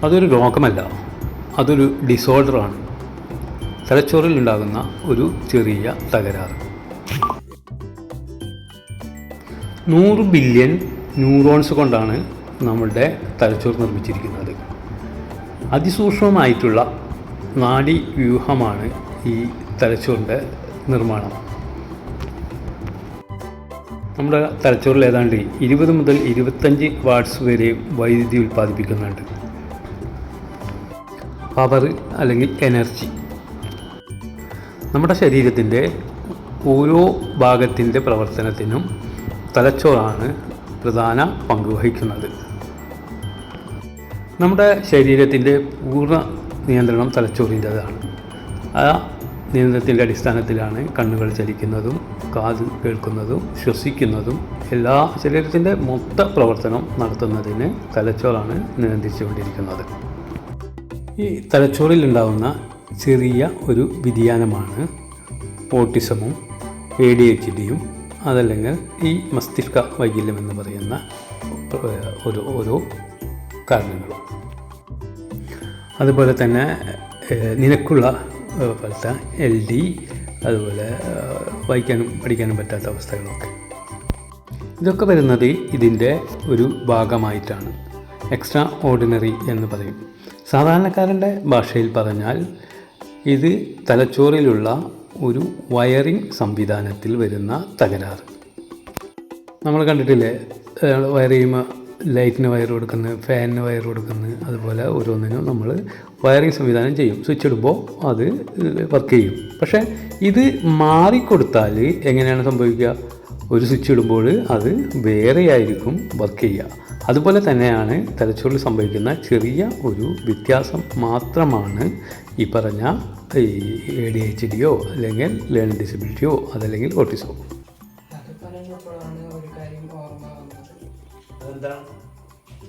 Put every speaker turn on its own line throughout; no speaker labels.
അതൊരു രോഗമല്ല, അതൊരു ഡിസോർഡറാണ്. തലച്ചോറിൽ ഉണ്ടാകുന്ന ഒരു ചെറിയ തകരാറ്. 100 ബില്യൺ ന്യൂറോൺസ് കൊണ്ടാണ് നമ്മളുടെ തലച്ചോർ നിർമ്മിച്ചിരിക്കുന്നത്. അതിസൂക്ഷ്മമായിട്ടുള്ള നാഡീവ്യൂഹമാണ് ഈ തലച്ചോറിൻ്റെ നിർമ്മാണം. നമ്മുടെ തലച്ചോറിൽ ഏതാണ്ട് 20 മുതൽ 25 വാട്ട്സ് വരെ വൈദ്യുതി ഉൽപ്പാദിപ്പിക്കുന്നുണ്ട്. പവർ അല്ലെങ്കിൽ എനർജി. നമ്മുടെ ശരീരത്തിൻ്റെ ഓരോ ഭാഗത്തിൻ്റെ പ്രവർത്തനത്തിനും തലച്ചോറാണ് പ്രധാന പങ്ക് വഹിക്കുന്നത്. നമ്മുടെ ശരീരത്തിൻ്റെ പൂർണ്ണ നിയന്ത്രണം തലച്ചോറിൻ്റേതാണ്. ആ നിയന്ത്രണത്തിൻ്റെ അടിസ്ഥാനത്തിലാണ് കണ്ണുകൾ ചലിക്കുന്നതും കാത് കേൾക്കുന്നതും ശ്വസിക്കുന്നതും എല്ലാ ശരീരത്തിൻ്റെ മൊത്ത പ്രവർത്തനം നടത്തുന്നതിന് തലച്ചോറാണ് നിയന്ത്രിച്ചുകൊണ്ടിരിക്കുന്നത്. ഈ തലച്ചോറിൽ ഉണ്ടാകുന്ന ചെറിയ ഒരു വ്യതിയാനമാണ് ഓട്ടിസമും ADHDയും അതല്ലെങ്കിൽ ഈ മസ്തിഷ്ക വൈകല്യം എന്ന് പറയുന്ന ഓരോ കാരണങ്ങളും. അതുപോലെ തന്നെ നിനക്കുള്ള പോലത്തെ LD, അതുപോലെ വായിക്കാനും പഠിക്കാനും പറ്റാത്ത അവസ്ഥകളൊക്കെ. ഇതൊക്കെ വരുന്നത് ഇതിൻ്റെ ഒരു ഭാഗമായിട്ടാണ്. എക്സ്ട്രാ ഓർഡിനറി എന്ന് പറയും. സാധാരണക്കാരൻ്റെ ഭാഷയിൽ പറഞ്ഞാൽ ഇത് തലച്ചോറിലുള്ള ഒരു വയറിംഗ് സംവിധാനത്തിൽ വരുന്ന തകരാറ്. നമ്മൾ കണ്ടിട്ടില്ലേ, വയർ ചെയ്യുമ്പോൾ ലൈറ്റിന് വയർ കൊടുക്കുന്നു, ഫാനിന് വയർ കൊടുക്കുന്നു, അതുപോലെ ഓരോന്നിനും നമ്മൾ വയറിംഗ് സംവിധാനം ചെയ്യും. സ്വിച്ച് ഇടുമ്പോൾ അത് വർക്ക് ചെയ്യും. പക്ഷേ ഇത് മാറിക്കൊടുത്താൽ എങ്ങനെയാണ് സംഭവിക്കുക? ഒരു സ്വിച്ച് ഇടുമ്പോൾ അത് വേറെയായിരിക്കും വർക്ക് ചെയ്യുക. അതുപോലെ തന്നെയാണ് തലച്ചോറിൽ സംഭവിക്കുന്ന ചെറിയ ഒരു വ്യത്യാസം മാത്രമാണ് ഈ പറഞ്ഞ ADHDയോ അല്ലെങ്കിൽ ലേണിംഗ് ഡിസബിലിറ്റിയോ അതല്ലെങ്കിൽ ഓട്ടിസമോ.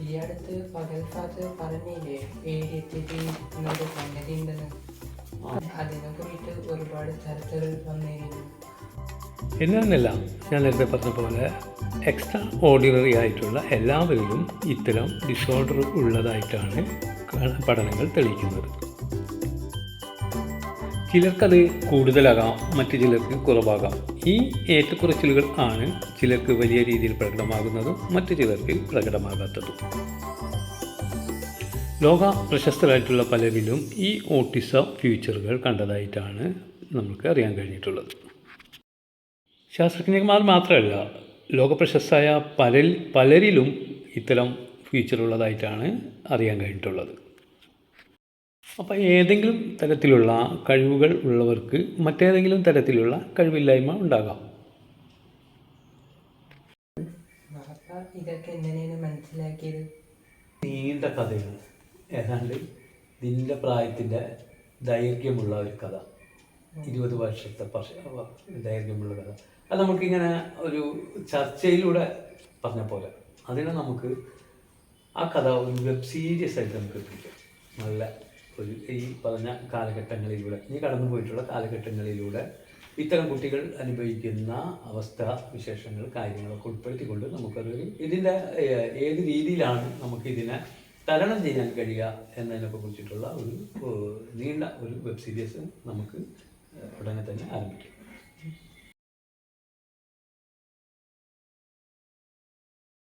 ഈ അടുത്ത് പകൽ ഫാദർ പറഞ്ഞില്ലേ ADHD എന്നൊരു സംഗതി ഉണ്ടെന്ന്. അതിനെ കുറിച്ച് ഒരുപാട് ചർച്ചകൾ വന്നിരുന്നു.
എന്നല്ല, ഞാൻ നേരത്തെ പറഞ്ഞ പോലെ എക്സ്ട്രാ ഓർഡിനറി ആയിട്ടുള്ള എല്ലാവരിലും ഇത്തരം ഡിസോർഡർ ഉള്ളതായിട്ടാണ് പഠനങ്ങൾ തെളിയിക്കുന്നത്. ചിലർക്കത് കൂടുതലാകാം, മറ്റു ചിലർക്ക് കുറവാകാം. ഈ ഏറ്റക്കുറച്ചിലുകൾ ആണ് ചിലർക്ക് വലിയ രീതിയിൽ പ്രകടമാകുന്നതും മറ്റു ചിലർക്ക് പ്രകടമാകാത്തതും. ലോക പ്രശസ്തരായിട്ടുള്ള പലരിലും ഈ ഓട്ടിസം ഫീച്ചറുകൾ കണ്ടതായിട്ടാണ് നമുക്ക് അറിയാൻ കഴിഞ്ഞിട്ടുള്ളത്. ശാസ്ത്രജ്ഞന്മാർ മാത്രമല്ല, ലോകപ്രശസ്തരായ പലരിലും ഇത്തരം ഫീച്ചറുള്ളതായിട്ടാണ് അറിയാൻ കഴിഞ്ഞിട്ടുള്ളത്. അപ്പോൾ ഏതെങ്കിലും തരത്തിലുള്ള കഴിവുകൾ ഉള്ളവർക്ക് മറ്റേതെങ്കിലും തരത്തിലുള്ള കഴിവില്ലായ്മ ഉണ്ടാകാം.
ഇതൊക്കെ എങ്ങനെയാണ് മനസ്സിലാക്കിയത്?
നീണ്ട കഥയാണ്. ഏതാണ്ട് നിന്റെ പ്രായത്തിൻ്റെ ദൈർഘ്യമുള്ള ഒരു കഥ, 20 വർഷത്തെ ദൈർഘ്യമുള്ള കഥ. അത് നമുക്കിങ്ങനെ ഒരു ചർച്ചയിലൂടെ പറഞ്ഞ പോലെ അതിനെ നമുക്ക് ആ കഥ ഒരു വെബ് സീരീസ് ആയിട്ട് നമുക്ക് എത്തിക്കാം. നല്ല ഒരു ഈ പറഞ്ഞ കാലഘട്ടങ്ങളിലൂടെ, ഈ കടന്നു പോയിട്ടുള്ള കാലഘട്ടങ്ങളിലൂടെ ഇത്തരം കുട്ടികൾ അനുഭവിക്കുന്ന അവസ്ഥ, വിശേഷങ്ങൾ, കാര്യങ്ങളൊക്കെ ഉൾപ്പെടുത്തിക്കൊണ്ട് നമുക്കതൊരു ഇതിൻ്റെ ഏത് രീതിയിലാണ് നമുക്കിതിനെ തരണം ചെയ്യാൻ കഴിയുക എന്നതിനൊക്കെ കുറിച്ചിട്ടുള്ള ഒരു നീണ്ട ഒരു വെബ് സീരീസ് നമുക്ക് ഉടനെ തന്നെ ആരംഭിക്കും.